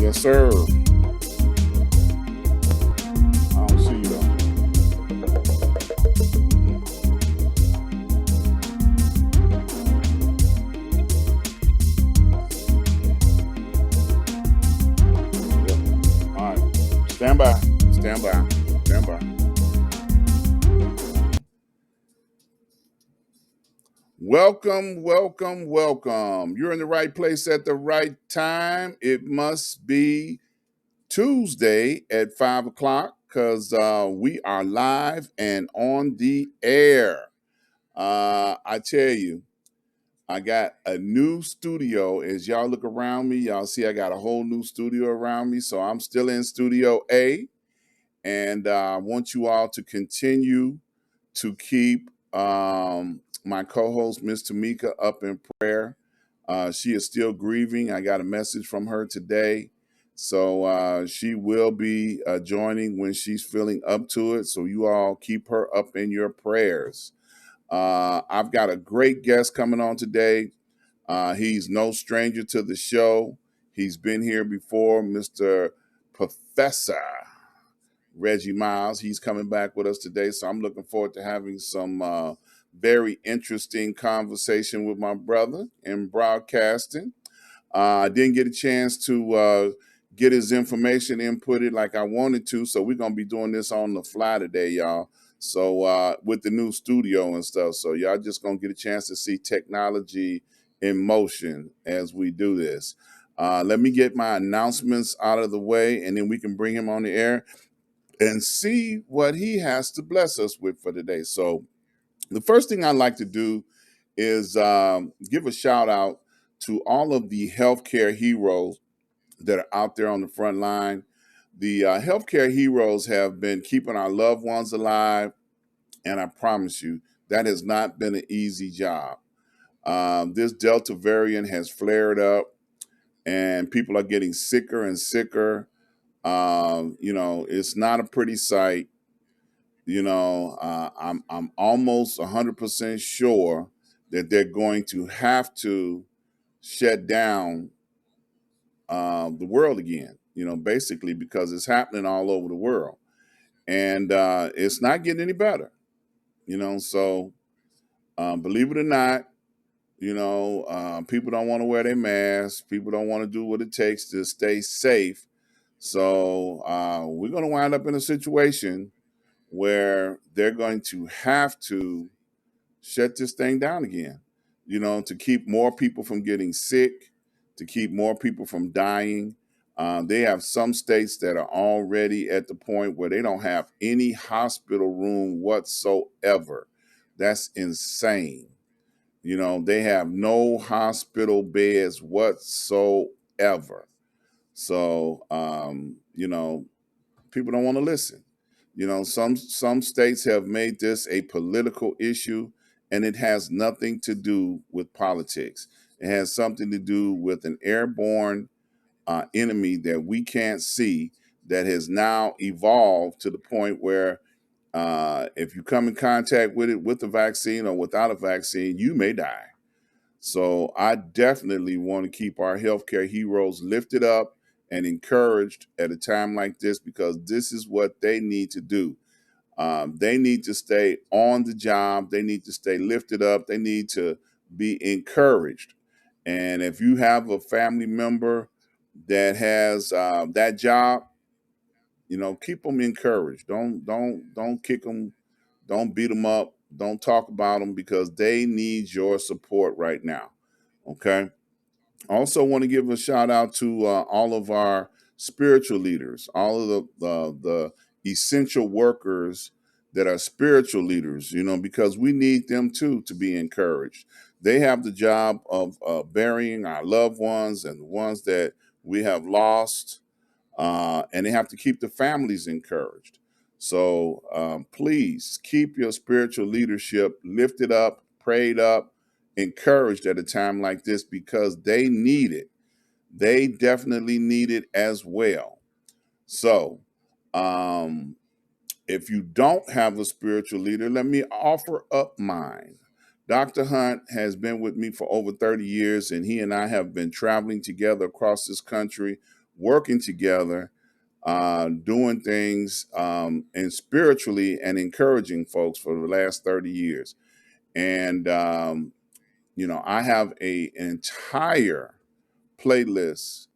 Yes, sir. I don't see you though. Yep. All right. Stand by. Stand by. Stand by. Welcome, welcome, welcome. You're in the right place at the right time. It must be Tuesday at 5 o'clock because we are live and on the air. I tell you, I got a new studio. As y'all look around me, y'all see I got a whole new studio around me. So I'm still in Studio A, and I want you all to continue to keep my co-host, Miss Tamika, up in prayer. She is still grieving. I got a message from her today. So she will be joining when she's feeling up to it. So you all keep her up in your prayers. I've got a great guest coming on today. He's no stranger to the show. He's been here before, Mr. Professor Reggie Miles. He's coming back with us today. So I'm looking forward to having some very interesting conversation with my brother in broadcasting. I didn't get a chance to get his information inputted like I wanted to. So we're going to be doing this on the fly today, y'all. So with the new studio and stuff. So y'all just going to get a chance to see technology in motion as we do this. Let me get my announcements out of the way, and then we can bring him on the air and see what he has to bless us with for today. So the first thing I'd like to do is give a shout out to all of the healthcare heroes that are out there on the front line. The healthcare heroes have been keeping our loved ones alive, and I promise you, that has not been an easy job. This Delta variant has flared up, and people are getting sicker and sicker. It's not a pretty sight. I'm almost 100% sure that they're going to have to shut down the world again. Basically because it's happening all over the world, and it's not getting any better. So believe it or not, people don't want to wear their masks. People don't want to do what it takes to stay safe. So we're going to wind up in a situation where they're going to have to shut this thing down again, to keep more people from getting sick, to keep more people from dying. They have some states that are already at the point where they don't have any hospital room whatsoever. That's insane. They have no hospital beds whatsoever. So, people don't want to listen. Some states have made this a political issue, and it has nothing to do with politics. It has something to do with an airborne enemy that we can't see, that has now evolved to the point where if you come in contact with it with a vaccine or without a vaccine, you may die. So I definitely want to keep our healthcare heroes lifted up and encouraged at a time like this, because this is what they need to do. They need to stay on the job. They need to stay lifted up. They need to be encouraged. And if you have a family member that has that job, keep them encouraged. Don't kick them. Don't beat them up. Don't talk about them, because they need your support right now. Okay. Also, want to give a shout out to all of our spiritual leaders, all of the essential workers that are spiritual leaders. Because we need them too to be encouraged. They have the job of burying our loved ones and the ones that we have lost, and they have to keep the families encouraged. So please keep your spiritual leadership lifted up, prayed up, encouraged at a time like this, because they need it. They definitely need it as well. So if you don't have a spiritual leader, let me offer up mine. Dr. Hunt has been with me for over 30 years, and he and I have been traveling together across this country, working together, doing things and spiritually and encouraging folks for the last 30 years. And, I have a entire playlist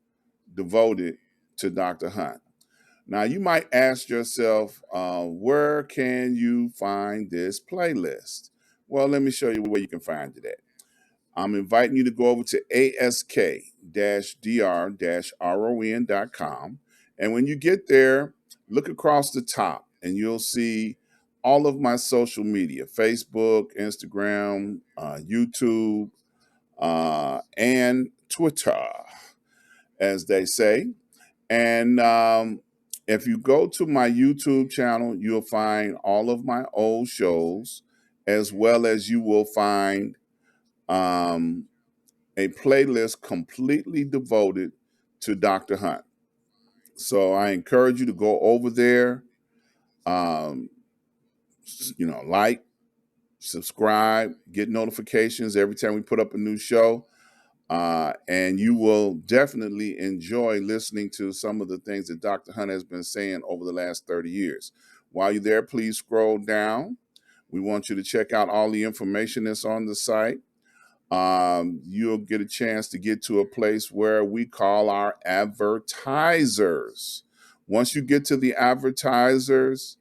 devoted to Dr. Hunt. Now, you might ask yourself, where can you find this playlist? Well, let me show you where you can find it at. I'm inviting you to go over to ask-dr-ron.com. And when you get there, look across the top and you'll see all of my social media: Facebook, Instagram, YouTube, and Twitter, as they say. And if you go to my YouTube channel, you'll find all of my old shows, as well as you will find um, a playlist completely devoted to Dr. Hunt. So I encourage you to go over there, um, like, subscribe, get notifications every time we put up a new show. And you will definitely enjoy listening to some of the things that Dr. Hunt has been saying over the last 30 years. While you're there, please scroll down. We want you to check out all the information that's on the site. You'll get a chance to get to a place where we call our advertisers. Once you get to the advertisers,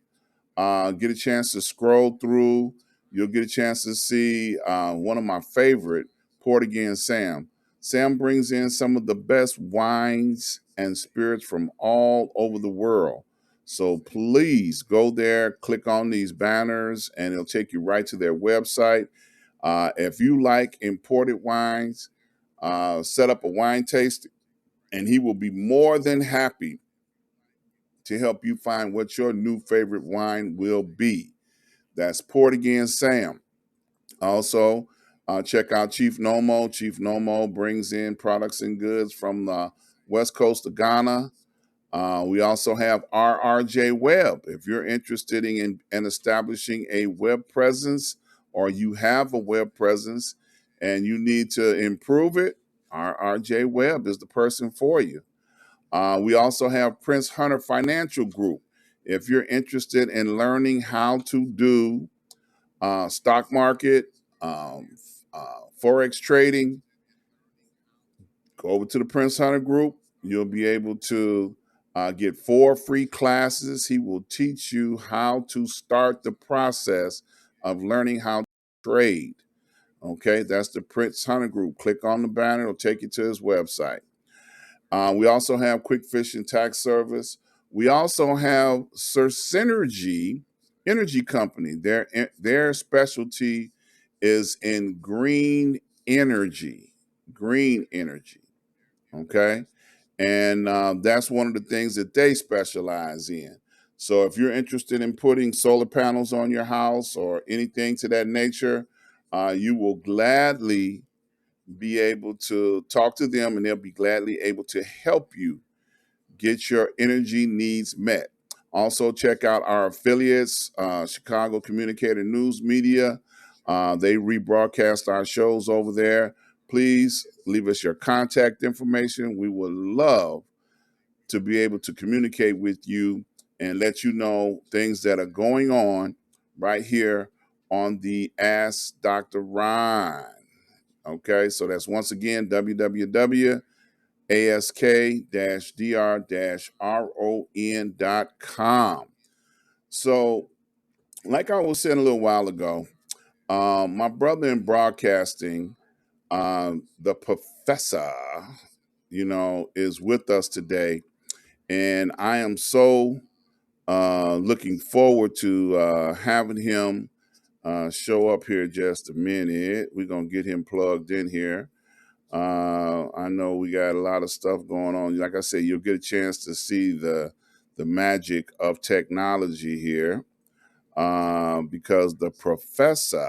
get a chance to scroll through. You'll get a chance to see one of my favorite, Port Again Sam. Sam brings in some of the best wines and spirits from all over the world. So please go there, click on these banners, and it'll take you right to their website. If you like imported wines, set up a wine tasting, and he will be more than happy to help you find what your new favorite wine will be. That's Port Again Sam. Also, check out Chief Nomo. Chief Nomo brings in products and goods from the west coast of Ghana. We also have RRJ Web. If you're interested in establishing a web presence, or you have a web presence and you need to improve it, RRJ Web is the person for you. We also have Prince Hunter Financial Group. If you're interested in learning how to do stock market, forex trading, go over to the Prince Hunter Group. You'll be able to get 4 free classes. He will teach you how to start the process of learning how to trade. Okay, that's the Prince Hunter Group. Click on the banner, it'll take you to his website. We also have Quick Fish and Tax Service. We also have Sir Synergy Energy Company. Their specialty is in green energy. Green energy. Okay. And that's one of the things that they specialize in. So if you're interested in putting solar panels on your house or anything to that nature, you will gladly be able to talk to them, and they'll be gladly able to help you get your energy needs met. Also, check out our affiliates, Chicago Communicator News Media. They rebroadcast our shows over there. Please leave us your contact information. We would love to be able to communicate with you and let you know things that are going on right here on the Ask Dr. Ron. Okay, so that's once again www.ask-dr-ron.com. So, like I was saying a little while ago, my brother in broadcasting, the professor, is with us today. And I am so looking forward to having him show up here just a minute. We're going to get him plugged in here. I know we got a lot of stuff going on. Like I said, you'll get a chance to see the magic of technology here because the professor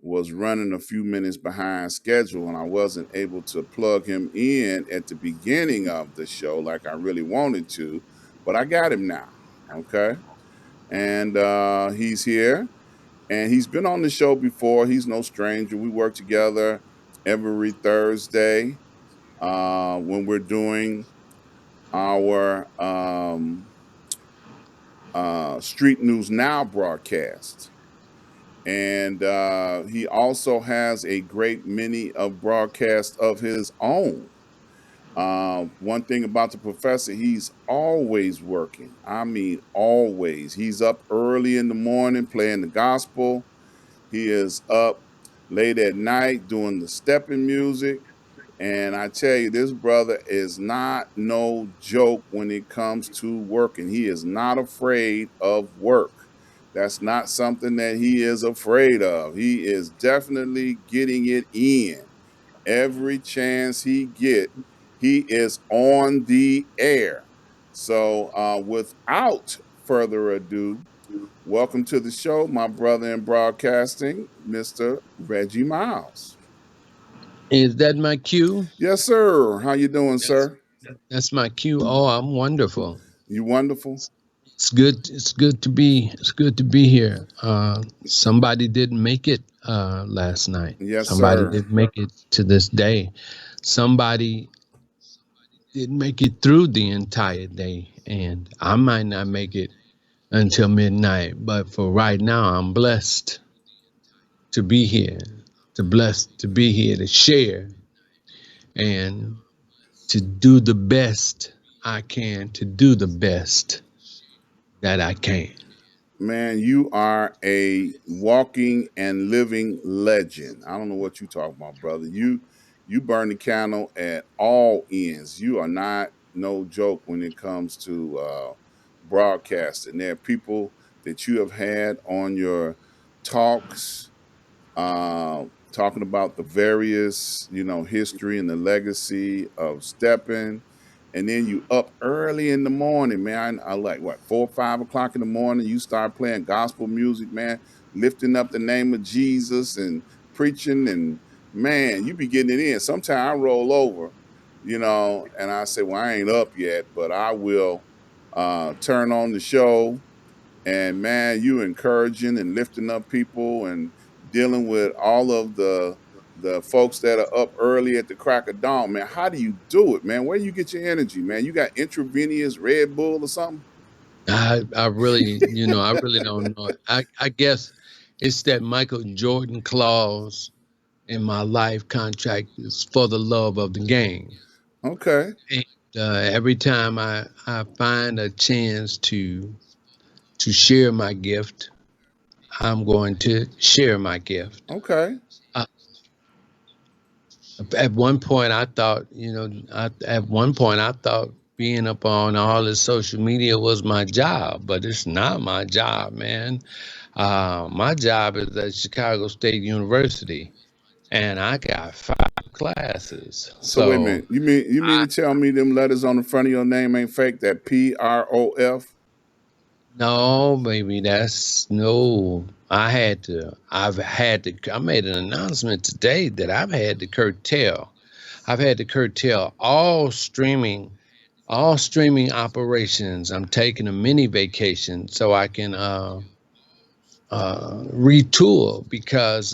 was running a few minutes behind schedule, and I wasn't able to plug him in at the beginning of the show like I really wanted to, but I got him now. Okay. And he's here. And he's been on the show before. He's no stranger. We work together every Thursday when we're doing our Street News Now broadcast. And he also has a great many of broadcasts of his own. One thing about the professor, he's always working. I mean, always. He's up early in the morning playing the gospel. He is up late at night doing the stepping music. And I tell you, this brother is not no joke when it comes to working. He is not afraid of work. That's not something that he is afraid of. He is definitely getting it in every chance he get. He is on the air. So, without further ado, welcome to the show, my brother in broadcasting, Mr. Reggie Miles. Is that my cue? Yes, sir. How you doing, That's sir? that's my cue. Oh, I'm wonderful. You wonderful? It's good. It's good to be. It's good to be here. Somebody didn't make it last night. Yes, Somebody sir. didn't make it to this day. Somebody didn't make it through the entire day, and I might not make it until midnight. But for right now, I'm blessed to be here. To blessed to be here to share and to do the best I can, to do the best that I can. Man, you are a walking and living legend. I don't know what you talking about, brother. You burn the candle at all ends. You are not no joke when it comes to broadcasting. There are people that you have had on your talks, talking about the various, history and the legacy of stepping. And then you up early in the morning, man. I like what 4 or 5 o'clock in the morning. You start playing gospel music, man, lifting up the name of Jesus and preaching, and man, you be getting it in. Sometimes I roll over, and I say, "Well, I ain't up yet, but I will turn on the show." And man, you encouraging and lifting up people and dealing with all of the folks that are up early at the crack of dawn, man. How do you do it, man? Where you get your energy, man? You got intravenous Red Bull or something? I really, I really don't know. I guess it's that Michael Jordan clause in my life contract is for the love of the game. Okay, And every time I find a chance to share my gift, I'm going to share my gift. okay, Uh, at one point, I thought, at one point, I thought being up on all this social media was my job, but it's not my job, man. My job is at Chicago State University, and I got 5 classes. So wait a So, minute. You mean I to tell me them letters on the front of your name ain't fake? That PROF? no, baby, that's no. I made an announcement today that I've had to curtail all streaming operations. I'm taking a mini vacation so I can retool because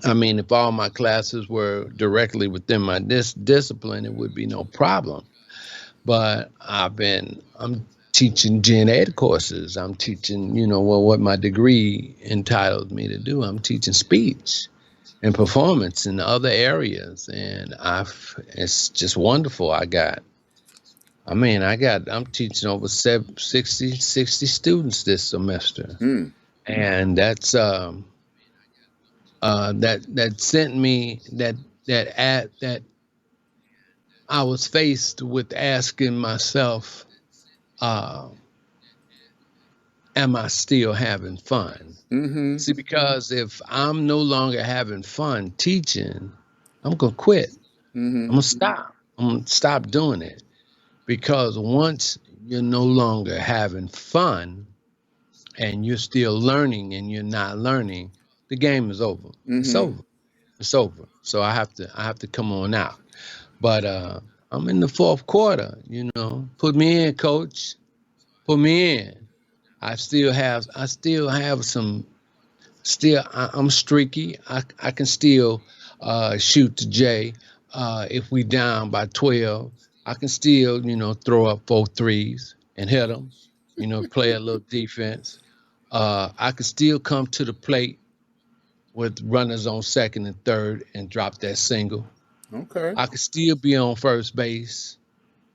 I mean, if all my classes were directly within my discipline, it would be no problem. But I'm teaching gen ed courses. I'm teaching, what my degree entitled me to do. I'm teaching speech and performance in other areas, and it's just wonderful. I'm teaching over 60 students this semester, Hmm. and that sent me that I was faced with asking myself, uh, am I still having fun? Mm-hmm. See, because if I'm no longer having fun teaching, I'm gonna quit. Mm-hmm. I'm gonna stop. I'm gonna stop doing it because once you're no longer having fun and you're still learning and you're not learning, the game is over. It's Mm-hmm. over. It's over. So I have to come on out. But I'm in the fourth quarter, Put me in, coach. Put me in. I still have some I'm streaky. I can still shoot to Jay if we down by 12. I can still, throw up 4 threes and hit them, play a little defense. I can still come to the plate with runners on second and third and drop that single. Okay. I could still be on first base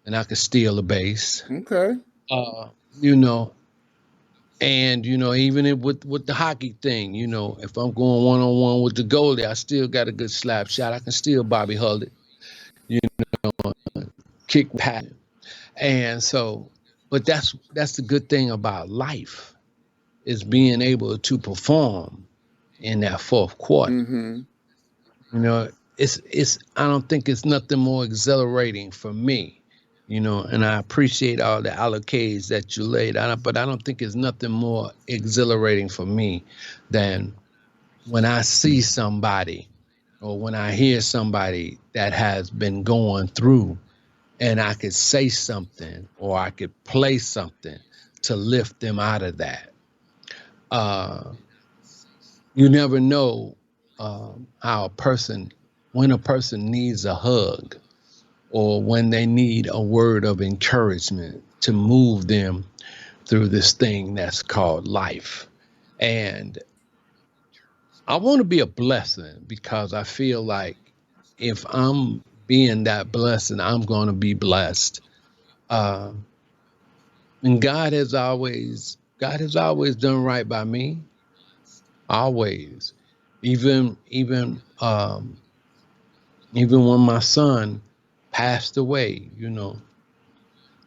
and I could steal a base. Okay. Uh, you know, and even with the hockey thing, if I'm going 1-on-1 with the goalie, I still got a good slap shot. I can still Bobby Hull it, you kick pat. And so, but that's the good thing about life is being able to perform in that fourth quarter. Mm-hmm. You know, it's I don't think it's nothing more exhilarating for me, and I appreciate all the allocates that you laid out, but I don't think it's nothing more exhilarating for me than when I see somebody or when I hear somebody that has been going through and I could say something or I could play something to lift them out of that. Uh, you never know how when a person needs a hug or when they need a word of encouragement to move them through this thing that's called life. And I want to be a blessing because I feel like if I'm being that blessing, I'm going to be blessed. Uh, and God has always done right by me, always. Even when my son passed away,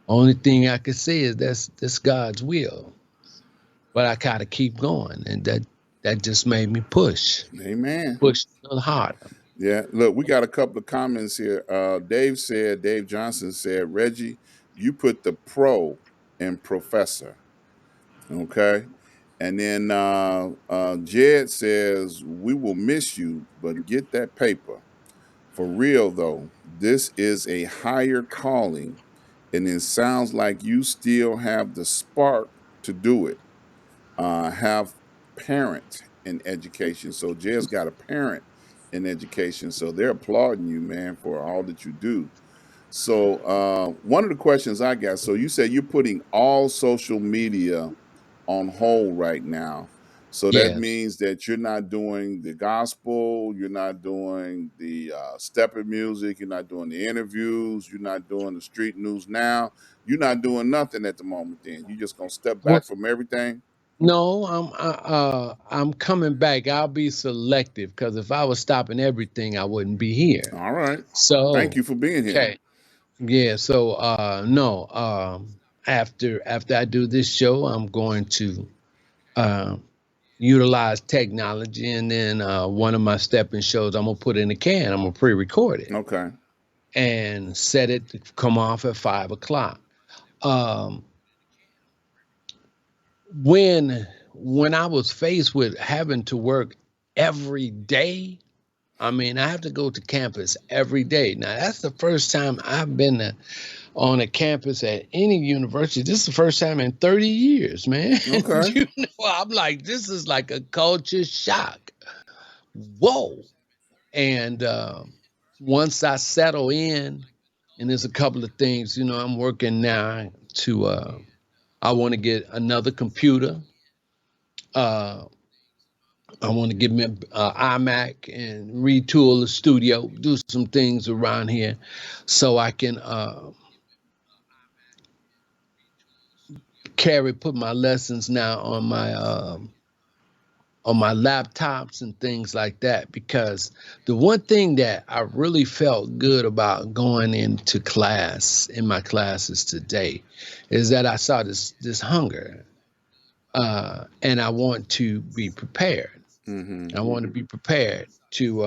only thing I could say is that's God's will. But I gotta keep going, and that just made me Amen. push a little harder. Yeah. Look, we got a couple of comments here. Dave Johnson said, Reggie, you put the pro in professor. Okay. And then Jed says, we will miss you, but get that paper. For real, though, this is a higher calling, and it sounds like you still have the spark to do it. Have parent in education. So Jed's got a parent in education. So they're applauding you, man, for all that you do. So one of the questions I got, so you said you're putting all social media on hold right now. So that Yes. means that you're not doing the gospel, you're not doing the stepper music, you're not doing the interviews, you're not doing the street news now. You're not doing nothing at the moment. Then you're just gonna step Well, back from everything. no, I'm coming back. I'll be selective because if I was stopping everything, I wouldn't be here. All right. Thank So, you for being here. okay, yeah. So, no. After I do this show, I'm going to uh, utilize technology, and then one of my stepping shows, I'm gonna put in a can. I'm gonna pre-record it Okay. and set it to come off at 5 o'clock. Um, when I was faced with having to work every day, I mean, I have to go to campus every day. Now, that's the first time I've been on a campus at any university. This is the first time in 30 years, man. Okay. I'm like, this is like a culture shock. Whoa. And once I settle in, and there's a couple of things, I'm working now to, I want to get another computer. Uh, I want to give me an iMac and retool the studio, do some things around here so I can put my lessons now on my laptops and things like that. Because the one thing that I really felt good about going into class in my classes today is that I saw this hunger, and I want to be prepared. Mm-hmm. I want to be prepared to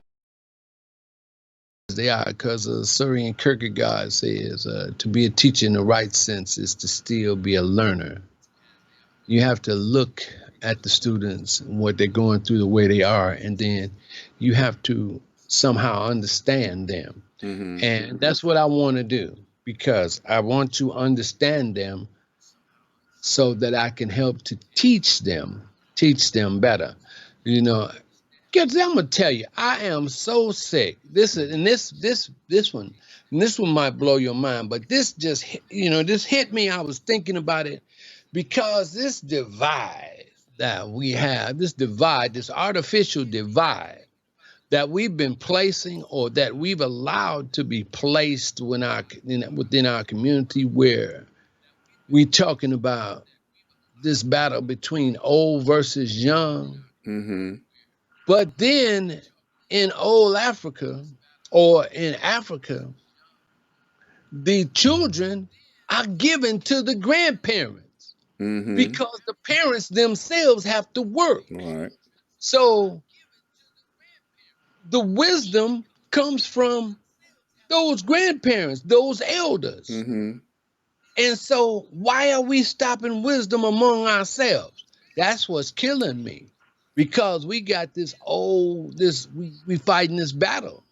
they are, because Syrian Kierkegaard says to be a teacher in the right sense is to still be a learner. You have to look at the students and what they're going through the way they are, and then you have to somehow understand them. Mm-hmm. And that's what I want to do, because I want to understand them so that I can help to teach them better. You know, because I'm gonna tell you, I am so sick. This is and this one. And this one might blow your mind, but this just this hit me. I was thinking about it because this divide that we have, this artificial divide that we've been placing or that we've allowed to be placed within our community, where we talking about this battle between old versus young. Mm-hmm. But then in old Africa or in Africa, the children are given to the grandparents Mm-hmm. because the parents themselves have to work. All right. So the wisdom comes from those grandparents, those elders. Mm-hmm. And so why are we stopping wisdom among ourselves? That's what's killing me. Because we got we fighting this battle.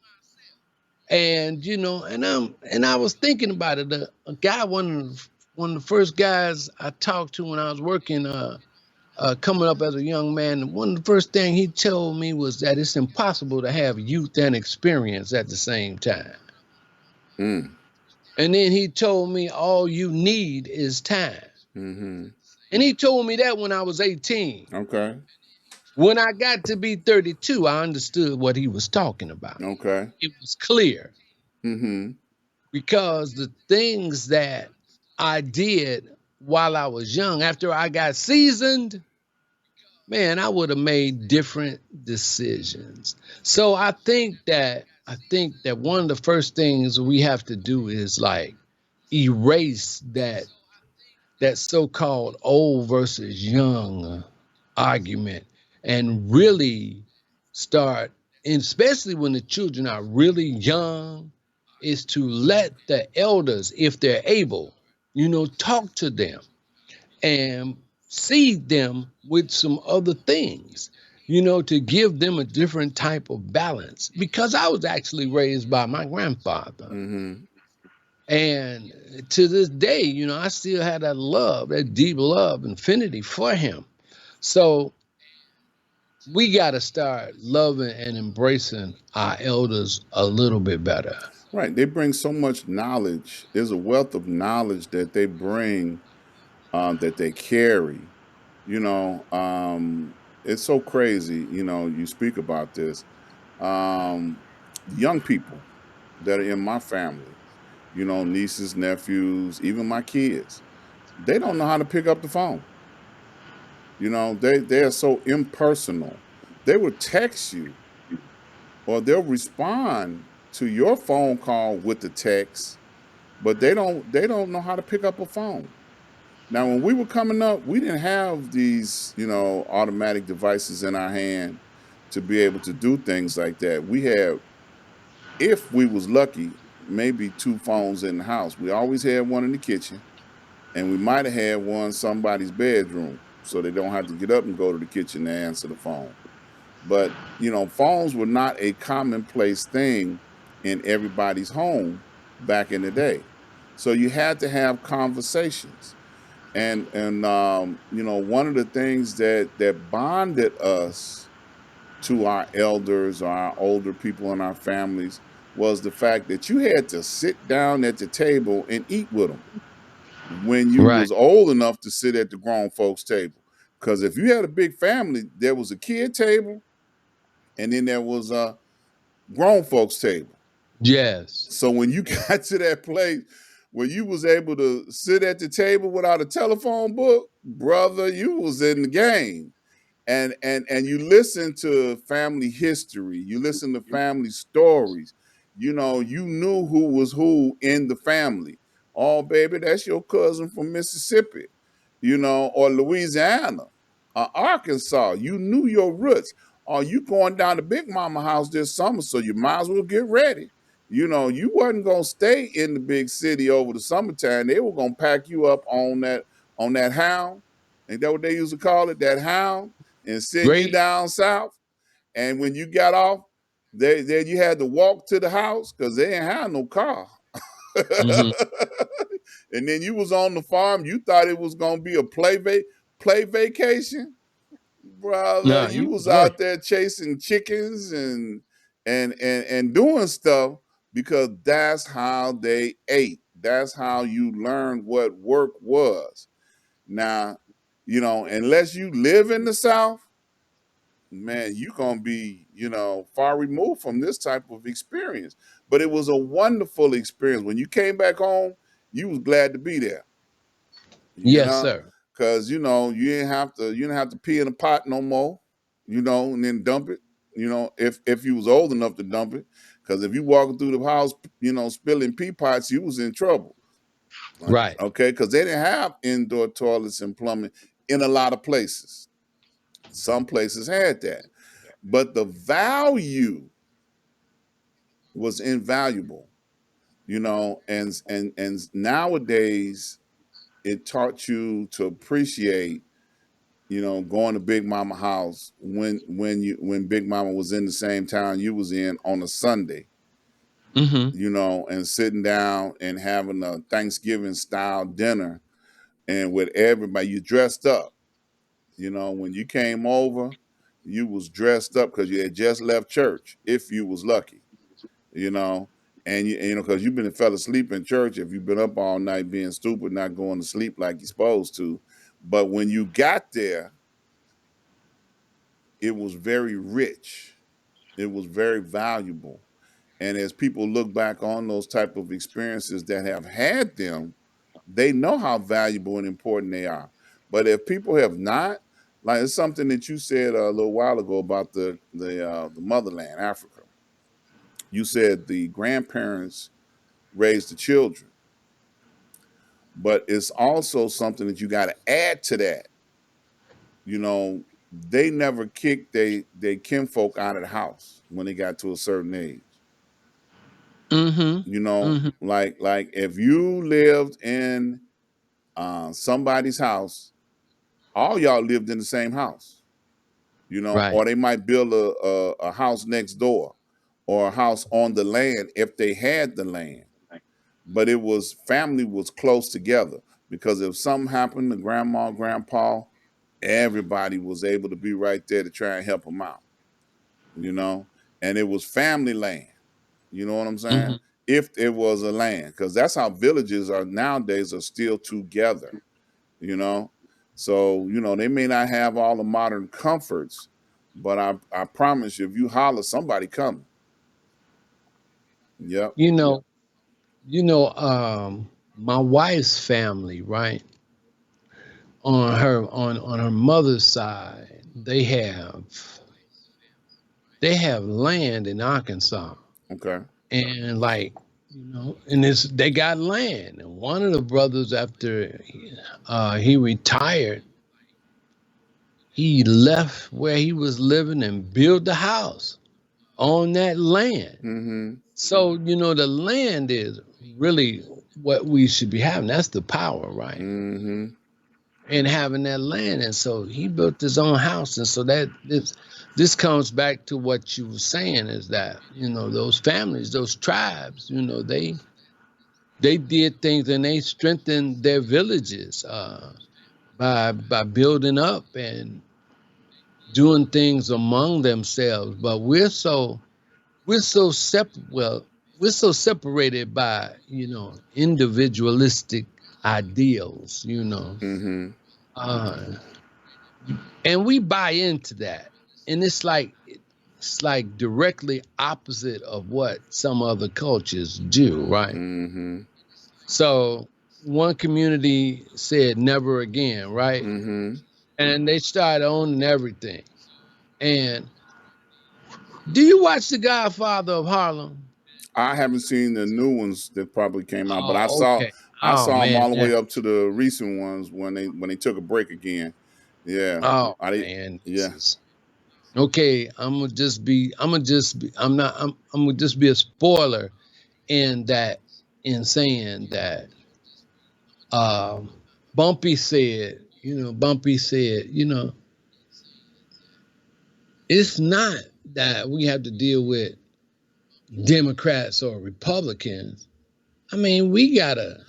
And I was thinking about it. A guy, one of the first guys I talked to when I was working, coming up as a young man, one of the first thing he told me was that it's impossible to have youth and experience at the same time. Mm. And then he told me all you need is time. Mm-hmm. And he told me that when I was 18. Okay. When I got to be 32, I understood what he was talking about. Okay. It was clear Mm-hmm. because the things that I did while I was young, after I got seasoned, man, I would have made different decisions. So I think that one of the first things we have to do is like erase that so-called old versus young argument and really start, and especially when the children are really young, is to let the elders, if they're able, talk to them and seed them with some other things, to give them a different type of balance. Because I was actually raised by my grandfather. Mm-hmm. And to this day, I still have that love, that deep love, infinity for him. So we got to start loving and embracing our elders a little bit better. Right. They bring so much knowledge. There's a wealth of knowledge that they bring, that they carry. You know, it's so crazy. You speak about this. Um, young people that are in my family, nieces, nephews, even my kids, they don't know how to pick up the phone. They are so impersonal. They will text you or they'll respond to your phone call with the text, but they don't know how to pick up a phone. Now, when we were coming up, we didn't have these, automatic devices in our hand to be able to do things like that. We had, if we was lucky, maybe two phones in the house. We always had one in the kitchen, and we might have had one somebody's bedroom, so they don't have to get up and go to the kitchen to answer the phone. But phones were not a commonplace thing in everybody's home back in the day. So you had to have conversations. And one of the things that bonded us to our elders or our older people in our families was the fact that you had to sit down at the table and eat with them when you Right. was old enough to sit at the grown folks table. Because if you had a big family, there was a kid table and then there was a grown folks table. Yes. So when you got to that place where you was able to sit at the table without a telephone book, brother, you was in the game. And you listen to family history, you listen to family stories. You knew who was who in the family. Oh, baby, that's your cousin from Mississippi, or Louisiana, Arkansas. You knew your roots. Or you going down to Big Mama house this summer, so you might as well get ready. You wasn't gonna stay in the big city over the summertime. They were gonna pack you up on that hound. Ain't that what they used to call it? That hound, and send you Great. down south. And when you got off, then you had to walk to the house because they ain't had no car. Hmm. And then you was on the farm. You thought it was gonna be a play vacation, brother. No, You you was was working. out there chasing chickens and doing stuff. because that's how they ate. That's how you learned what work was. Now, unless you live in the South, man, you're gonna be, far removed from this type of experience. But it was a wonderful experience. When you came back home, you was glad to be there, you Yes, know, sir. because you didn't have to pee in a pot no more, and then dump it, if you was old enough to dump it. Because if you walking through the house, spilling pee pots, you was in trouble. Right. Okay, because they didn't have indoor toilets and plumbing in a lot of places. Some places had that, but the value was invaluable, and nowadays it taught you to appreciate, going to Big Mama house when Big Mama was in the same town you was in on a Sunday, Mm-hmm. and sitting down and having a Thanksgiving style dinner, and with everybody you dressed up. When you came over, you was dressed up because you had just left church, if you was lucky, you know, because you've been fell asleep in church if you've been up all night being stupid, not going to sleep like you're supposed to. But when you got there, it was very rich. It was very valuable. And as people look back on those type of experiences that have had them, they know how valuable and important they are. But if people have not, like it's something that you said a little while ago about the motherland, Africa. You said the grandparents raised the children, but it's also something that you got to add to that. You know, they never kicked they kinfolk out of the house when they got to a certain age. Mm-hmm. Mm-hmm. Like if you lived in somebody's house, all y'all lived in the same house. Right. Or they might build a house next door or a house on the land if they had the land. But it was family was close together because if something happened to grandma, grandpa, everybody was able to be right there to try and help them out, you know, and it was family land. You know what I'm saying? Mm-hmm. If it was a land, because that's how villages are nowadays are still together, you know. So, they may not have all the modern comforts, but I promise you, if you holler, somebody coming. Yep. You know, my wife's family, right? On her mother's side, they have land in Arkansas. Okay. And like, and it's they got land. And one of the brothers after he retired, he left where he was living and built a house on that land. Mm-hmm. So, the land is really what we should be having. That's the power, right? Mm-hmm. And having that land. And so he built his own house. And so that this comes back to what you were saying is that, those families, those tribes, they did things and they strengthened their villages by building up and doing things among themselves. But we're so separated by individualistic ideals, Mm-hmm. uh, and we buy into that, and it's like directly opposite of what some other cultures do, right? Mm-hmm. So one community said never again, right? Mm-hmm. And they started owning everything. And do you watch The Godfather of Harlem? I haven't seen the new ones that probably came out, but I Oh, saw okay. I Oh saw them man, all the way up to the recent ones when they took a break again. Yeah. oh I did. man, this Yeah. is okay. I'm gonna just be a spoiler in that, in saying that um Bumpy said, it's not that we have to deal with Democrats or Republicans. I mean, we gotta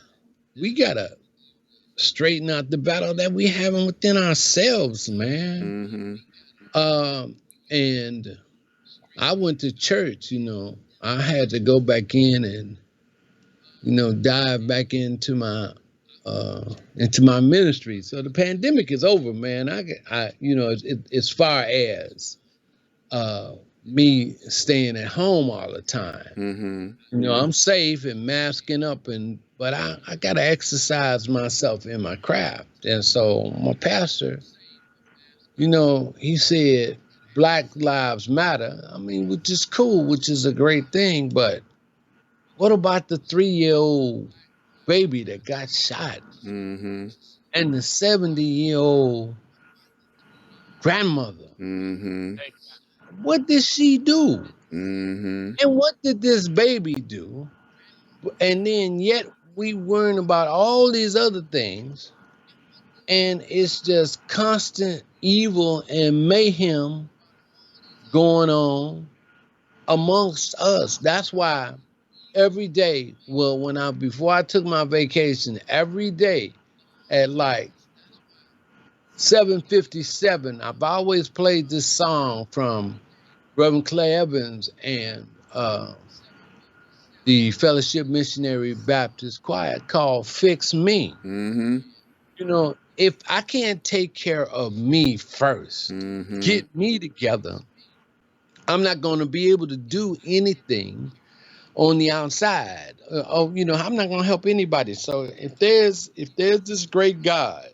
straighten out the battle that we having within ourselves, man. Mm-hmm. And I went to church, I had to go back in and dive back into my ministry. So the pandemic is over, man. As far as me staying at home all the time. Mm-hmm. I'm safe and masking up, but I gotta exercise myself in my craft. And so my pastor, he said Black Lives Matter. I mean, which is cool, which is a great thing, but what about the 3-year-old baby that got shot Mm-hmm. and the 70-year-old grandmother? Mm-hmm. What did she do? Mm-hmm. And what did this baby do? And then yet we worrying about all these other things, and it's just constant evil and mayhem going on amongst us. That's why every day, well, before I took my vacation, every day at like 7:57, I've always played this song from Reverend Clay Evans and the Fellowship Missionary Baptist Choir called Fix Me. Mm-hmm. If I can't take care of me first, Mm-hmm. get me together, I'm not going to be able to do anything on the outside. I'm not going to help anybody. So if there's this great God,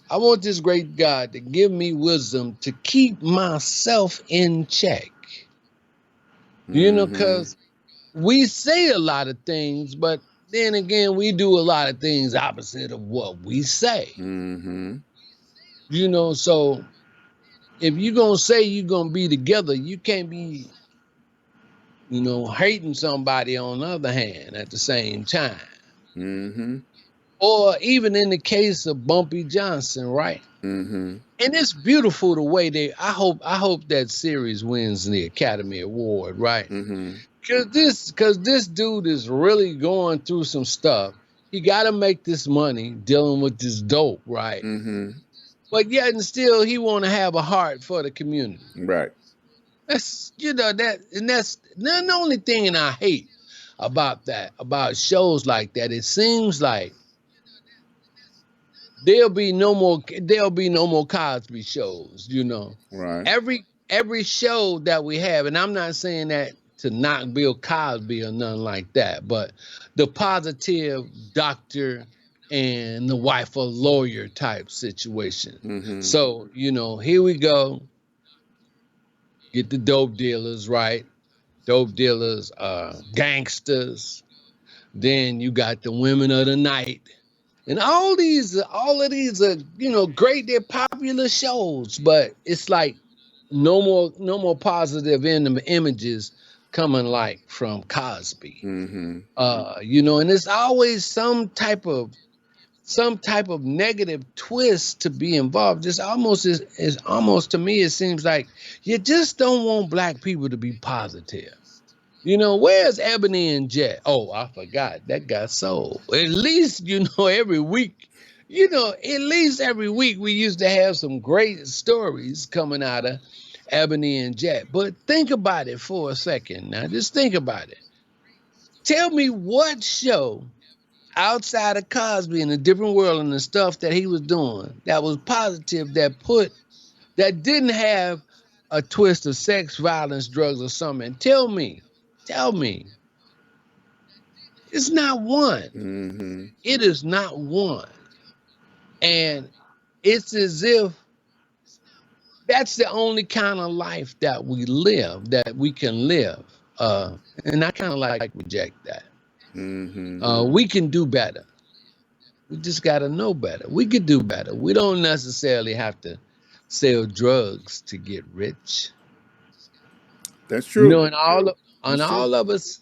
I want this great God to give me wisdom to keep myself in check. Mm-hmm. Because we say a lot of things, but then again, we do a lot of things opposite of what we say. Mm-hmm. So if you're gonna say you're gonna be together, you can't be, hating somebody on the other hand at the same time. Mm-hmm. Or even in the case of Bumpy Johnson, right? Mm-hmm. And it's beautiful the way I hope that series wins the Academy Award, right? Mm-hmm. Cause this dude is really going through some stuff. He gotta make this money dealing with this dope, right? Mm-hmm. But yet and still he wanna have a heart for the community. Right. That's the only thing I hate about shows like that. It seems like there'll be no more Cosby shows. Right. Every show that we have, and I'm not saying that to knock Bill Cosby or nothing like that, but the positive doctor and the wife a lawyer type situation. Mm-hmm. So, here we go. Get the dope dealers, right? Dope dealers, gangsters. Then you got the women of the night. And all of these are, great. They're popular shows, but it's like no more positive images coming like from Cosby. Mm-hmm. And it's always some type of negative twist to be involved. Just almost is almost to me, it seems like you just don't want black people to be positive. Where's Ebony and Jet? Oh, I forgot that got sold. At least, every week, at least every week we used to have some great stories coming out of Ebony and Jet. But think about it for a second. Now, just think about it. Tell me what show outside of Cosby and a different world and the stuff that he was doing that was positive, that didn't have a twist of sex, violence, drugs, or something. Tell me, it's not one. Mm-hmm. It is not one. And it's as if that's the only kind of life that we live, that we can live. And I kind of like reject that. Mm-hmm. We can do better. We just got to know better. We could do better. We don't necessarily have to sell drugs to get rich. That's true. And all of, and That's true. all of us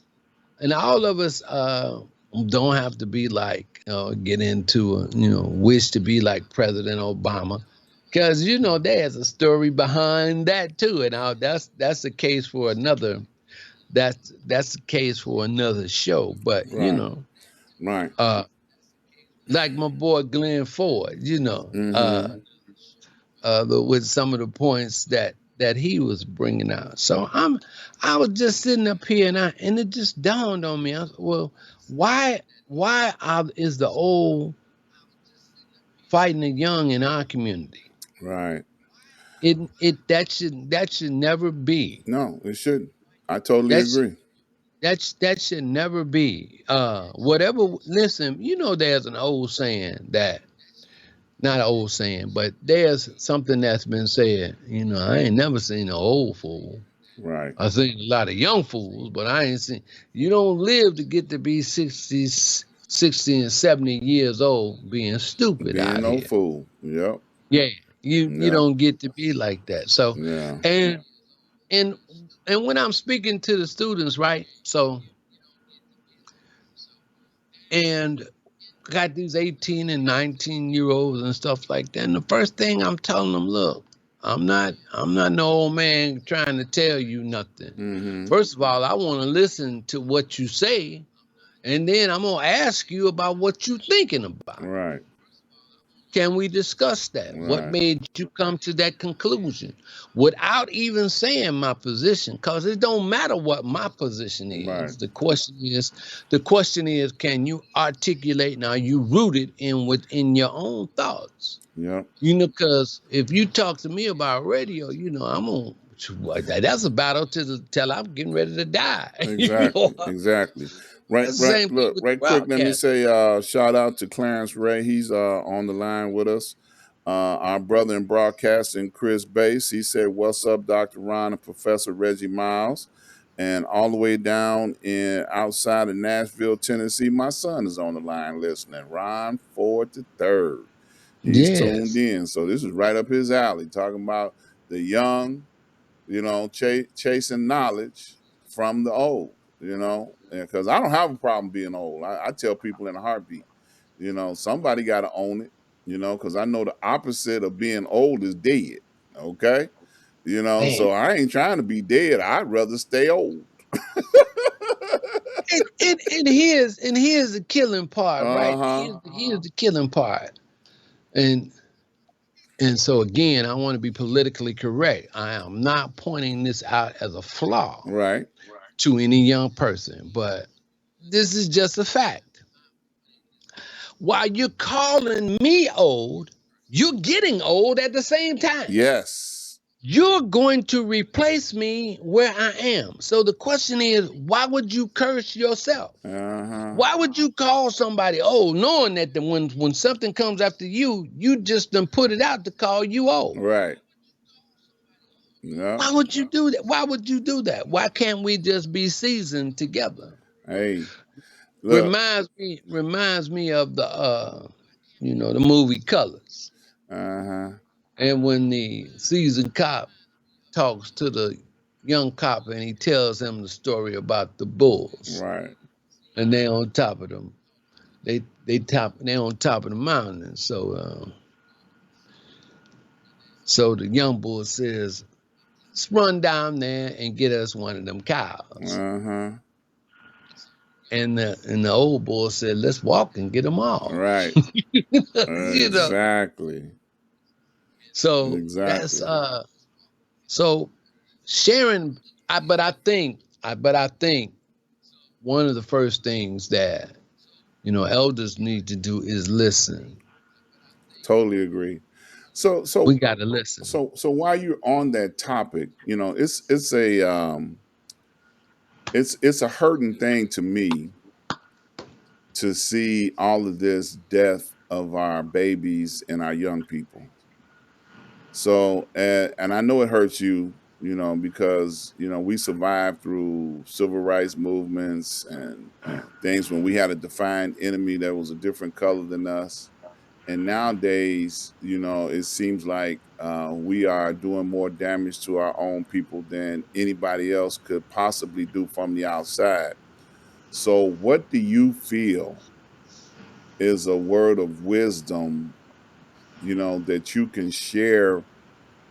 and all of us don't have to be like get into wish to be like President Obama, because there's a story behind that too, and that's the case for another that's the case for another show. But Right. Right. like my boy Glenn Ford, Mm-hmm. with some of the points that that he was bringing out. So I was just sitting up here, and it just dawned on me. I was, well, is the old fighting the young in our community? Right. That should never be. No, it shouldn't. I totally That's agree. that should never be. Whatever. Listen, there's an old saying that, not an old saying, but there's something that's been said. I ain't never seen an old fool. Right. I've seen a lot of young fools, but I ain't seen. You don't live to get to be 60 and 70 years old being stupid Being out no here. fool. Yep. Yeah, you Yep. don't get to be like that. So, Yeah. and and and when I'm speaking to the students, right? So, and got these 18 and 19-year-olds and stuff like that. And the first thing I'm telling them, look, I'm not no old man trying to tell you nothing. Mm-hmm. First of all, I want to listen to what you say, and then I'm gonna ask you about what you're thinking about. Right. Can we discuss that? What Right. made you come to that conclusion without even saying my position? Because it don't matter what my position Right. is. The question is, can you articulate and are you rooted in within your own thoughts? Yep. Because if you talk to me about radio, I'm on. That's a battle till I'm getting ready to die. Exactly. Exactly. Right, That's the right. same thing Look, with the right quick, let me broadcast. say shout out to Clarence Ray. He's on the line with us. Our brother in broadcasting, Chris Bass. He said, "What's up, Dr. Ron and Professor Reggie Miles?" And all the way down in outside of Nashville, Tennessee, my son is on the line listening. Ron Ford the third. He's tuned Yes. in. So this is right up his alley, talking about the young, chasing knowledge from the old, because I don't have a problem being old. I tell people in a heartbeat, somebody got to own it, because I know the opposite of being old is dead. Okay. Man. So I ain't trying to be dead. I'd rather stay old. And here's the killing part, Uh right? huh. Here's the killing part. And and so again, I want to be politically correct. I am not pointing this out as a flaw Right. to any young person, but this is just a fact. While you're calling me old, you're getting old at the same time. Yes. You're going to replace me where I am. So the question is, why would you curse yourself? Uh huh. Why would you call somebody old, knowing that when something comes after you, you just done put it out to call you old? Right. Yep. Why would you do that? Why would you do that? Why can't we just be seasoned together? Hey, look. Reminds me of the movie Colors. Uh huh. And when the seasoned cop talks to the young cop and he tells him the story about the bulls, Right. and they on top of them, they on top of the mountain. So the young bull says, let's run down there and get us one of them cows. Uh huh. And the old bull said, let's walk and get them all. Right. you know. Exactly. So that's Exactly. so sharing. But I think one of the first things that elders need to do is listen. Totally agree. So We so got to listen. so while you're on that topic, it's a hurting thing to me to see all of this death of our babies and our young people. So and I know it hurts you, because we survived through civil rights movements and things when we had a defined enemy that was a different color than us. And nowadays, it seems like we are doing more damage to our own people than anybody else could possibly do from the outside. So, what do you feel is a word of wisdom, that you can share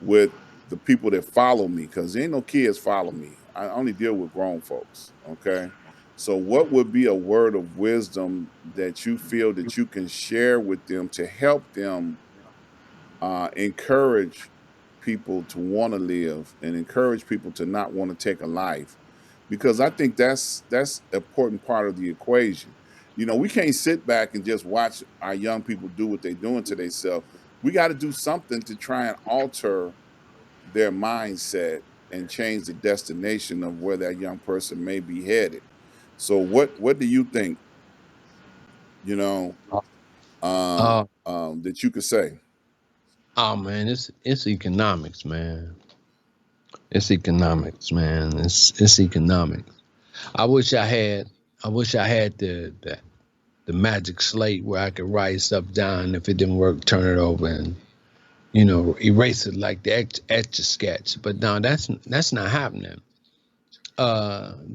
with the people that follow me? Because ain't no kids follow me. I only deal with grown folks. Okay. So, what would be a word of wisdom that you feel that you can share with them to help them encourage people to want to live and encourage people to not want to take a life, because I think that's an important part of the equation. You know, we can't sit back and just watch our young people do what they're doing to themselves. We got to do something to try and alter their mindset and change the destination of where that young person may be headed. So what do you think, you know, Uh, that you could say? oh man, it's economics, man. It's economics, man. It's economics. I wish I had I wish I had the magic slate where I could write stuff down. If it didn't work, turn it over and erase it like the etch a sketch. But no, that's not happening.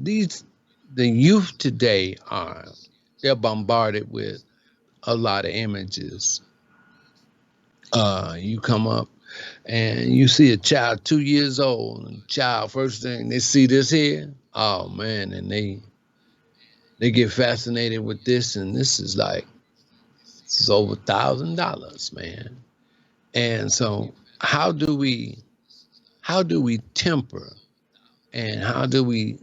These the youth today are they're bombarded with a lot of images. You come up and you see a child 2 years old, and child first thing they see this here, oh man, and they get fascinated with this, and this is over $1,000, man. And so how do we temper and how do we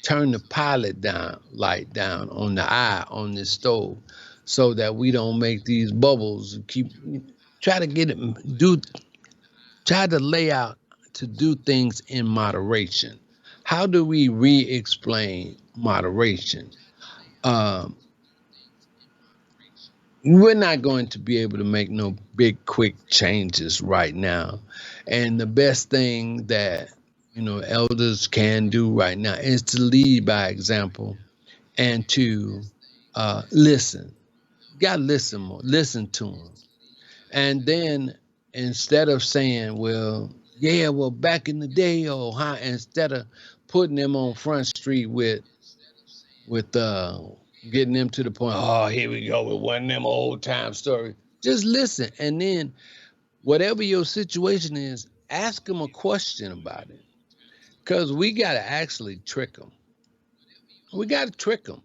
turn the pilot down light down on the eye on this stove so that we don't make these bubbles keep try to get it do try to lay out to do things in moderation. How do we re-explain moderation? um, we're not going to be able to make no big quick changes right now, and the best thing that elders can do right now is to lead by example and to listen. You gotta listen more, listen to them, and then instead of saying, well, yeah, well, back in the day, or how, instead of putting them on front street with getting them to the point, oh, here we go with one of them old time stories. Just listen, and then whatever your situation is, ask them a question about it, because we got to actually trick them. We got to trick them.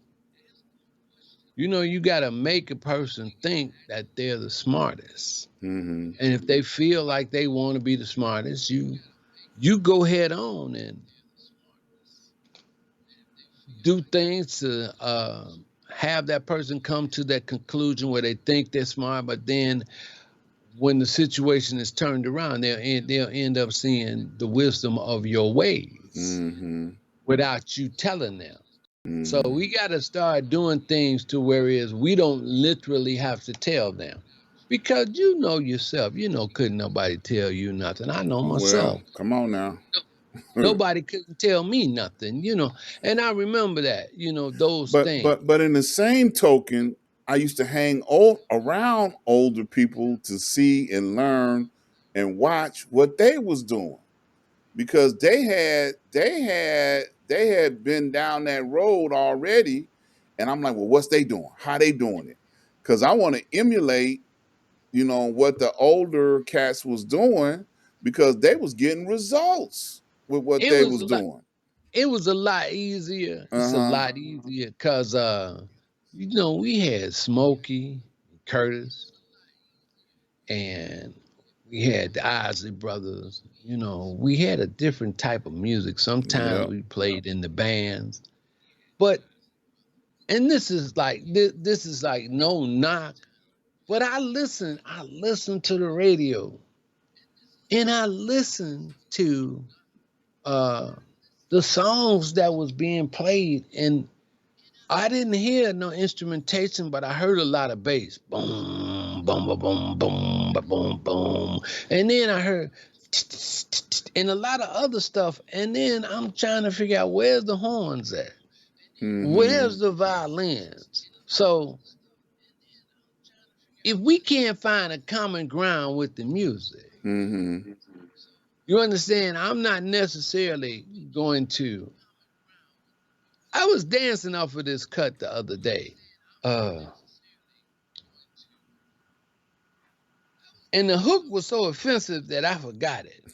You got to make a person think that they're the smartest. Hmm. And if they feel like they want to be the smartest, you go head on and do things to have that person come to that conclusion where they think they're smart, but then when the situation is turned around, they'll end up seeing the wisdom of your ways Hmm. without you telling them. So Hmm. we got to start doing things to where is we don't literally have to tell them, because you know yourself, couldn't nobody tell you nothing. I know Well, myself. come on now. Nobody couldn't tell me nothing. And I remember that, those but things. but but in the same token, I used to hang around older people to see and learn and watch what they was doing, because they had been down that road already, and I'm like, well, what's they doing? How they doing it? Because I want to emulate, what the older cats was doing, because they was getting results with what It they was was a lot. doing. It was a lot easier. It's a Uh-huh. lot easier because we had Smokey, Curtis, and we had the Isley Brothers. We had a different type of music. Sometimes Yep. we played in the bands, but and this is like no knock, but I listen to the radio, and I listen to uh the songs that was being played, and I didn't hear no instrumentation, but I heard a lot of bass. Boom, boom, boom, boom, boom, boom, boom. And then I heard and a lot of other stuff. And then I'm trying to figure out, where's the horns at? Mm-hmm. Where's the violins? So if we can't find a common ground with the music, Mm-hmm. you understand, I'm not necessarily going to. I was dancing off of this cut the other day. Uh and the hook was so offensive that I forgot it.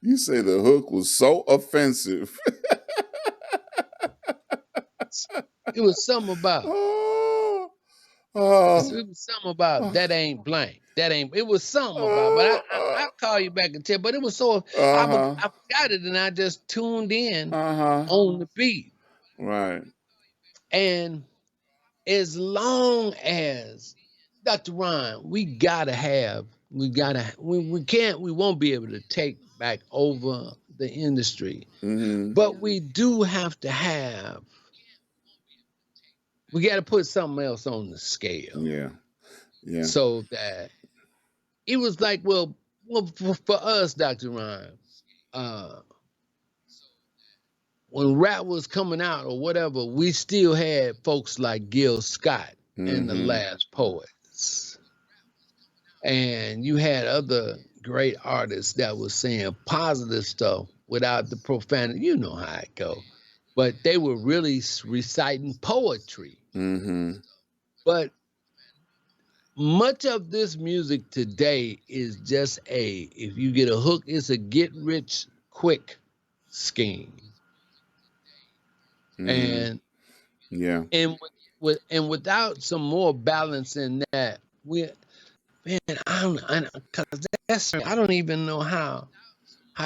You say the hook was so offensive. It was something about Oh, Uh, It was something about uh, that ain't blank. That ain't. It was something about. But uh, I call you back and tell. But it was so uh-huh. I forgot it and I just tuned in Uh-huh. on the beat. Right. And as long as Dr. Ron, we can't we won't be able to take back over the industry. Mm-hmm. But we do have to have we got to put something else on the scale Yeah. Yeah. so that it was like, well for us, Dr. Ron, uh, when rap was coming out or whatever, we still had folks like Gil Scott and the Mm-hmm. Last Poets. And you had other great artists that was saying positive stuff without the profanity. You know how it go. But they were really reciting poetry. Mm-hmm. But much of this music today is just if you get a hook, it's a get rich quick scheme. Mm-hmm. And Yeah. without some more balance in that, man, cause I don't even know how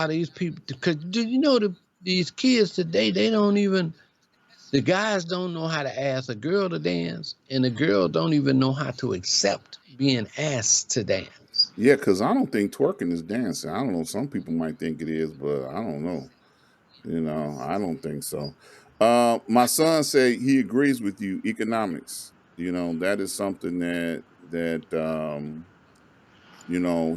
these people, because do you know these kids today, the guys don't know how to ask a girl to dance, and the girl don't even know how to accept being asked to dance. Yeah, because I don't think twerking is dancing. I don't know. Some people might think it is, but I don't know. I don't think so. My son said he agrees with you. Economics, that is something that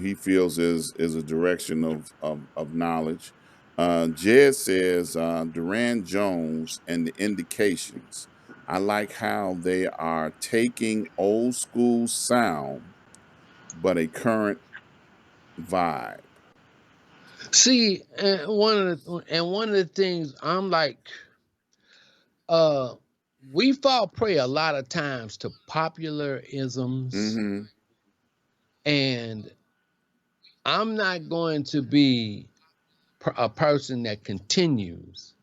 he feels is a direction of knowledge. Jed says Duran Jones and the Indications. I like how they are taking old school sound, but a current vibe. See, and one of the things I'm like, uh, we fall prey a lot of times to popular isms, Mm-hmm. and I'm not going to be a person that continues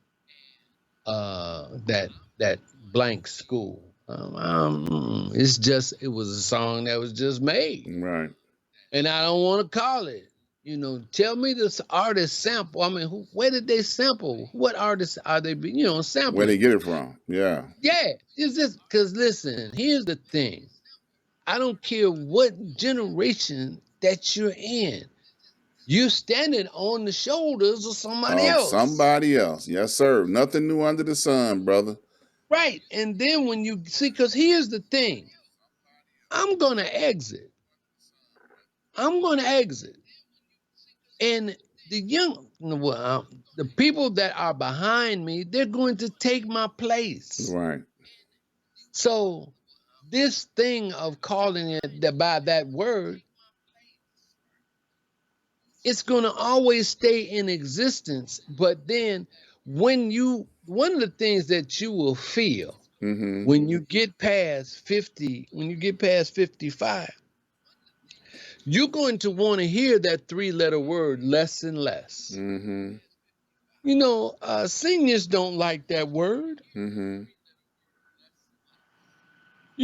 that blank school. It was a song that was just made, Right. and I don't want to call it. Tell me this artist sample. I mean, where did they sample? What artists are they, Where they sampling? get it from? Yeah. Yeah, it's just because listen. Here's the thing. I don't care what generation that you're in. You're standing on the shoulders of somebody Of else. somebody else. Yes, sir. Nothing new under the sun, brother. Right. And then when you see, because here's the thing, I'm going to exit. I'm going to exit. And the people that are behind me, they're going to take my place. Right. So this thing of calling it by that word, it's going to always stay in existence. But then one of the things that you will feel Mm-hmm. when you get past 50, when you get past 55, you're going to want to hear that three-letter word less and less. Mm-hmm. Seniors don't like that word. Mm-hmm.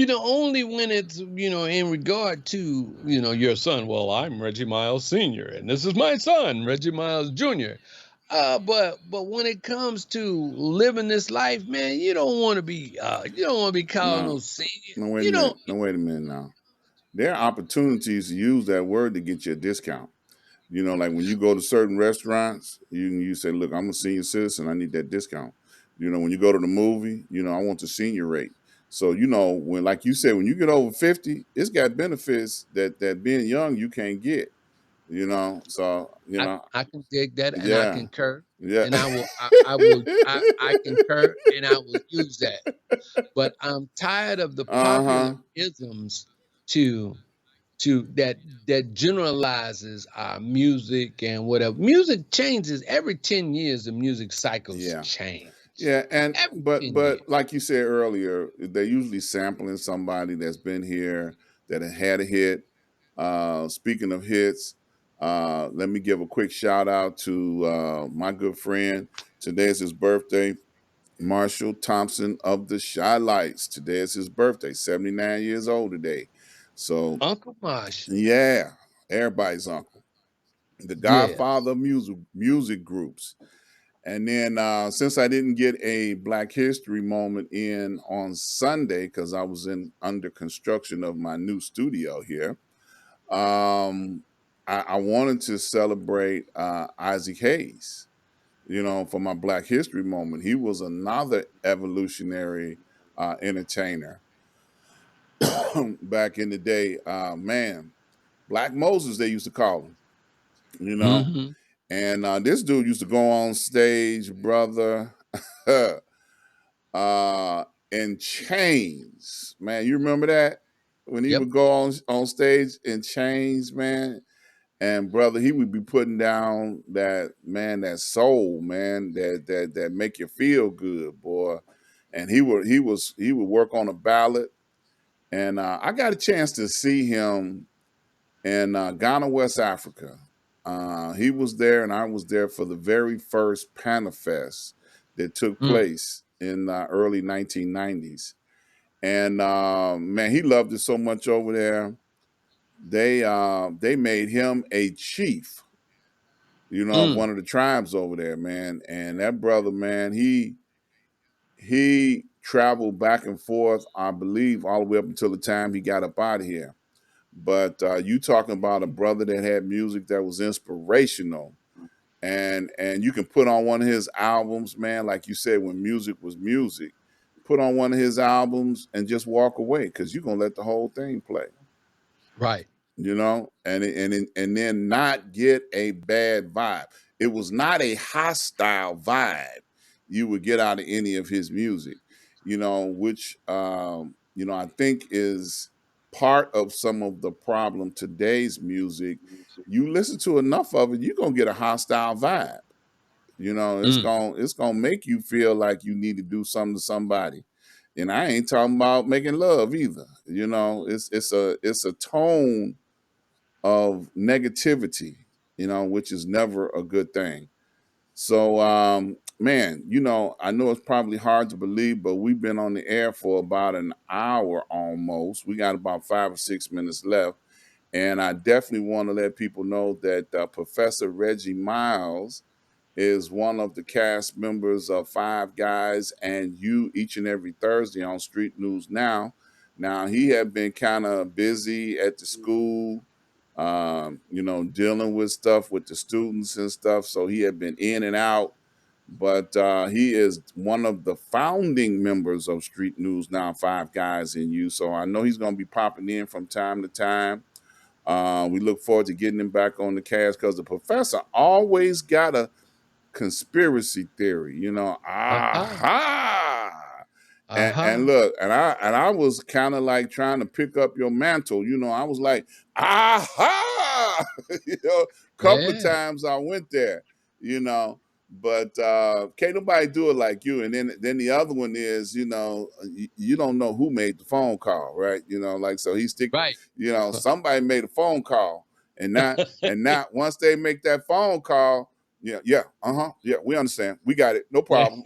Only when it's, in regard to, your son. Well, I'm Reggie Miles Sr., and this is my son, Reggie Miles Jr. But when it comes to living this life, man, you don't want to be calling No. no senior. No, wait a You minute. don't. No, wait a minute now. There are opportunities to use that word to get you a discount. Like when you go to certain restaurants, you say, "Look, I'm a senior citizen. I need that discount." When you go to the movie, I want the senior rate. So when, like you said, when you get over 50, it's got benefits that being young you can't get. So I can dig that, and I yeah, concur, yeah. and I concur, and I will use that. But I'm tired of the Uh popular huh. isms to to that generalizes our music and whatever. Music changes every 10 years. The music cycles Yeah. change Yeah, and every but 10 years. but like you said earlier, they're usually sampling somebody that's been here that had a hit. Speaking of hits, let me give a quick shout out to my good friend. Today is his birthday. Marshall Thompson of the Shy Lights. Today is his birthday, 79 years old today. So, Uncle Marsh. yeah, everybody's uncle. The godfather Yes. of music groups. And then since I didn't get a Black History moment in on Sunday because I was in under construction of my new studio here, I wanted to celebrate Isaac Hayes, for my Black History moment. He was another evolutionary entertainer back in the day. Man, Black Moses, they used to call him, you know. Mm-hmm. And this dude used to go on stage, brother, in chains. Man, you remember that? When he Yep. would go on stage in chains, man. And brother, he would be putting down that soul, man, that make you feel good, boy. And he would work on a ballad. And I got a chance to see him in Ghana, West Africa. He was there, and I was there for the very first Panafest that took Mm. place in the early 1990s. And man, he loved it so much over there. They made him a chief, of Mm. one of the tribes over there, man. And that brother, man, he traveled back and forth, I believe, all the way up until the time he got up out of here. But you talking about a brother that had music that was inspirational, and you can put on one of his albums, man, like you said, when music was music. Put on one of his albums and just walk away because you're gonna let the whole thing play, Right. and then not get a bad vibe. It was not a hostile vibe you would get out of any of his music, which I think is part of some of the problem today's music. You listen to enough of it, you're gonna get a hostile vibe. It's Mm. gonna make you feel like you need to do something to somebody. And I ain't talking about making love either. It's a tone of negativity, which is never a good thing. So, man, I know it's probably hard to believe, but we've been on the air for about an hour almost. We got about 5 or 6 minutes left. And I definitely want to let people know that Professor Reggie Miles is one of the cast members of Five Guys and You each and every Thursday on Street News Now. Now, he had been kind of busy at the school, dealing with stuff with the students and stuff. So he had been in and out. But he is one of the founding members of Street News Now, Five Guys and You. So I know he's going to be popping in from time to time. We look forward to getting him back on the cast because the professor always got a conspiracy theory, Aha. aha. And Aha. look, and I was kind of like trying to pick up your mantle, I was like, aha, couple of Yeah. times I went there, you know, but can't nobody do it like you. And then the other one is, you don't know who made the phone call, right? Like so he stick, Right. somebody made a phone call, and not once they make that phone call, yeah, yeah, yeah, we understand, we got it, no problem,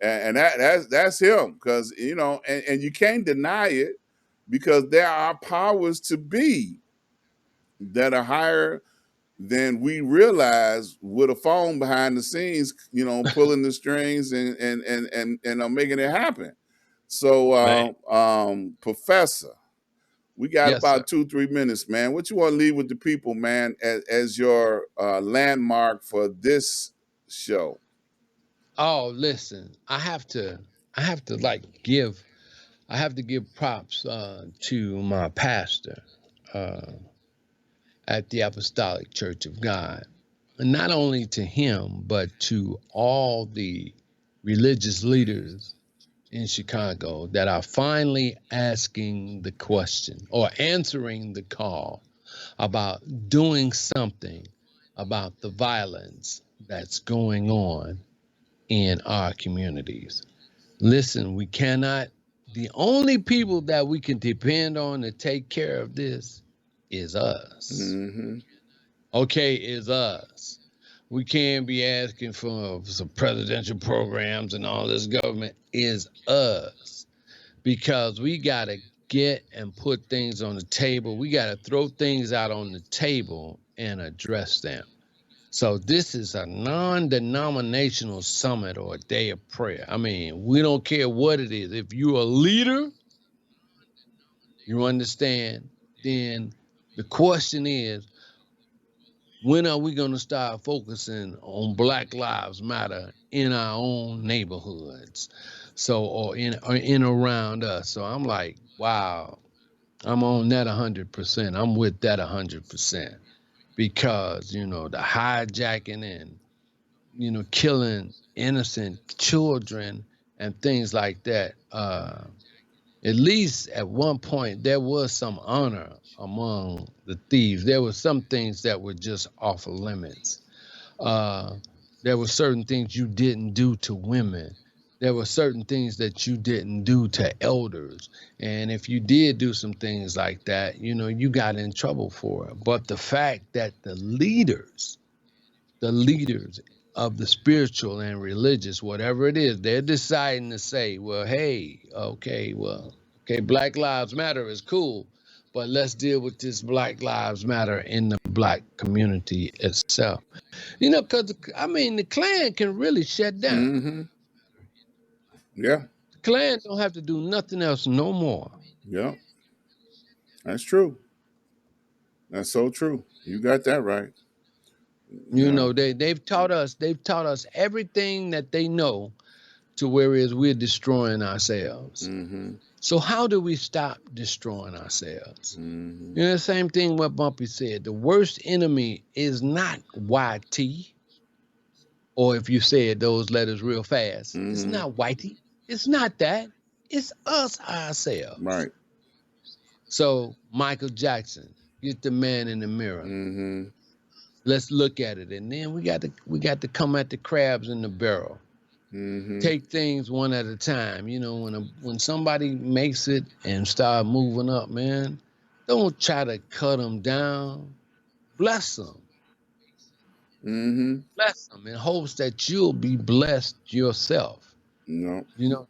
and that's him because and you can't deny it because there are powers to be that are higher than we realize with a phone behind the scenes, pulling the strings and making it happen. So, Man. Professor, we got Yes, sir. about 2 3 minutes, man. What you want to leave with the people, man, as your landmark for this show? Oh, listen. I have to give props to my pastor uh, at the Apostolic Church of God. And not only to him, but to all the religious leaders in Chicago that are finally asking the question or answering the call about doing something about the violence that's going on in our communities. Listen, we cannot, the only people that we can depend on to take care of this is us. Mm-hmm. Okay, is us. We can't be asking for some presidential programs and all this government. Is us, because we got to get and put things on the table. We got to throw things out on the table and address them. So this is a non-denominational summit or a day of prayer. I mean, we don't care what it is. If you're a leader, you understand, then the question is, when are we going to start focusing on Black Lives Matter in our own neighborhoods? So, or in around us. So I'm like, wow, I'm on that 100%. I'm with that 100% because, the hijacking and, killing innocent children and things like that. At least at one point, there was some honor among the thieves. There were some things that were just off limits. Uh, there were certain things you didn't do to women. There were certain things that you didn't do to elders. And if you did do some things like that, you got in trouble for it. But the fact that the leaders of the spiritual and religious, whatever it is, they're deciding to say, well, hey, okay, Black Lives Matter is cool, but let's deal with this Black Lives Matter in the Black community itself. Because, I mean, the Klan can really shut down. Mm-hmm. Yeah. The Klan don't have to do nothing else no more. Yeah. That's true. That's so true. You got that right. Yeah. They've taught us everything that they know to whereas we're destroying ourselves. Mm-hmm. So how do we stop destroying ourselves? Mm-hmm. The same thing what Bumpy said. The worst enemy is not YT, or if you said those letters real fast, it's Mm-hmm. not Whitey. It's not that. It's us ourselves. Right. So Michael Jackson, get the man in the mirror. Mm-hmm. Let's look at it, and then we got to come at the crabs in the barrel. Mm-hmm. Take things one at a time. When somebody makes it and start moving up, man, don't try to cut them down. Bless them, Mm-hmm. bless them in hopes that you'll be blessed yourself. No.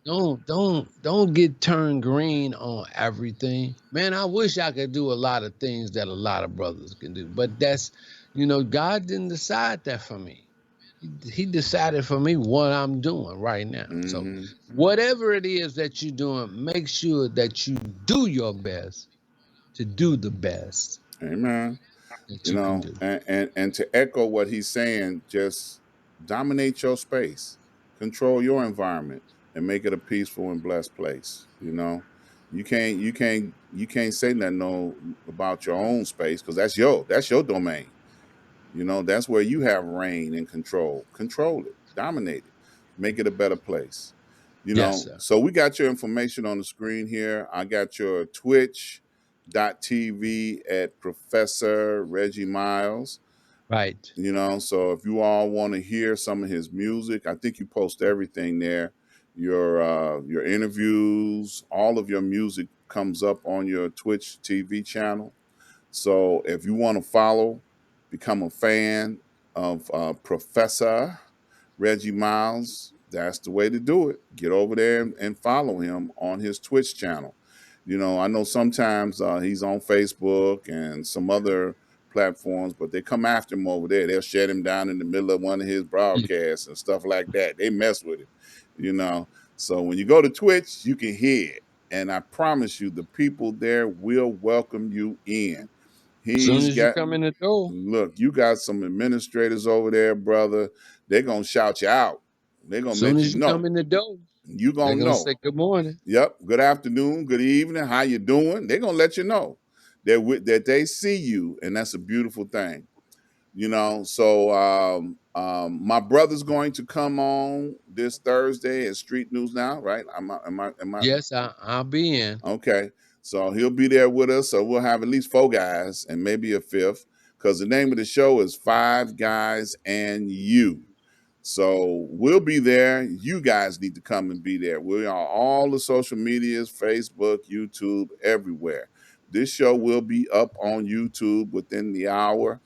Don't get turned green on everything. Man, I wish I could do a lot of things that a lot of brothers can do, but God didn't decide that for me. He decided for me what I'm doing right now. So Mm-hmm. whatever it is that you're doing, make sure that you do your best to do the best Amen. that you can do. And to echo what he's saying, just dominate your space, control your environment, and make it a peaceful and blessed place. You can't say nothing no about your own space because that's your domain. That's where you have reign and control. Control it, dominate it, make it a better place. Yes, sir. So we got your information on the screen here. I got your twitch.tv at Professor Reggie Miles. Right. So if you all want to hear some of his music, I think you post everything there. Your interviews, all of your music comes up on your Twitch TV channel. So if you want to follow, become a fan of Professor Reggie Miles, that's the way to do it. Get over there and follow him on his Twitch channel. I know sometimes he's on Facebook and some other platforms, but they come after him over there. They'll shut him down in the middle of one of his Mm. broadcasts and stuff like that. They mess with him. So when you go to Twitch, you can hear it. And I promise you, the people there will welcome you in. As soon He's as you got come in the door, Look, you got some administrators over there, brother. They're gonna shout you out. They're gonna as soon let you as you come know. in the door, You they're gonna gonna know. say good morning. Yep. Good afternoon, good evening. How you doing? They're gonna let you know that they see you, and that's a beautiful thing. So my brother's going to come on this Thursday at Street News Now, right? Am I Yes, I'll be in. Okay. So he'll be there with us. So we'll have at least four guys and maybe a fifth because the name of the show is Five Guys and You. So we'll be there. You guys need to come and be there. We're on all the social medias, Facebook, YouTube, everywhere. This show will be up on YouTube within the hour.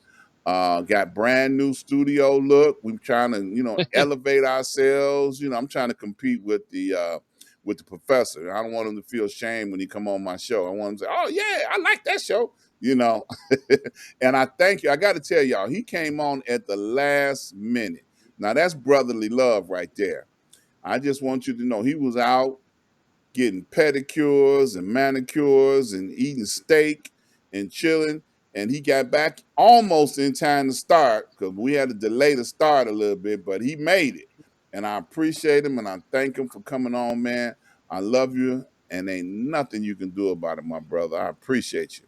Got brand new studio look. We're trying to, elevate ourselves. I'm trying to compete with the professor. I don't want him to feel shame when he come on my show. I want him to say, "Oh yeah, I like that show." You know, and I thank you. I got to tell y'all, he came on at the last minute. Now that's brotherly love right there. I just want you to know he was out getting pedicures and manicures and eating steak and chilling. And he got back almost in time to start because we had to delay the start a little bit, but he made it. And I appreciate him and I thank him for coming on, man. I love you and ain't nothing you can do about it, my brother. I appreciate you.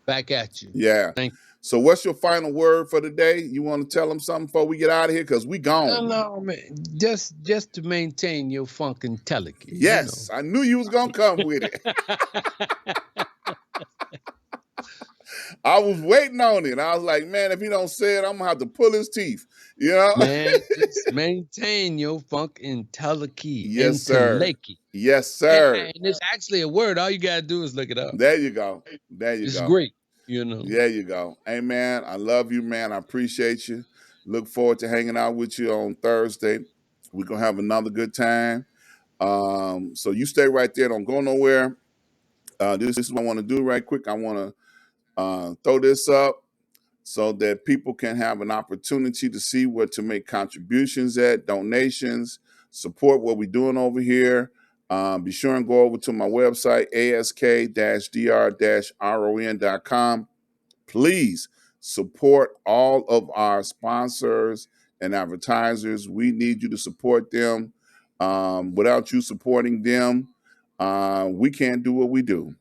Back at you. Yeah. Thank So what's your final word for the day? You want to tell them something before we get out of here? Because we you. No, gone. no, man. Just to maintain your funkintelligence. Yes, I knew you was gonna come with it. I was waiting on it. I was like, man, if he don't say it, I'm gonna have to pull his teeth. You know? Man, just maintain your Yes, sir. intellect. Yes, And, sir. and it's actually a word. All you gotta do is look it up. There you go. There you It's go. great, you know. There you go. Hey man, I love you, man. I appreciate you. Look forward to hanging out with you on Thursday. We're gonna have another good time. So you stay right there. Don't go nowhere. This is what I want to do right quick. I want to throw this up so that people can have an opportunity to see where to make contributions at, donations, support what we're doing over here. Be sure and go over to my website, ask-dr-ron.com. Please support all of our sponsors and advertisers. We need you to support them. Without you supporting them, we can't do what we do.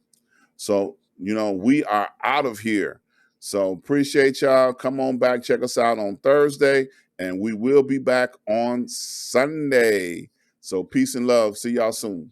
So, we are out of here. So appreciate y'all. Come on back. Check us out on Thursday. And we will be back on Sunday. So peace and love. See y'all soon.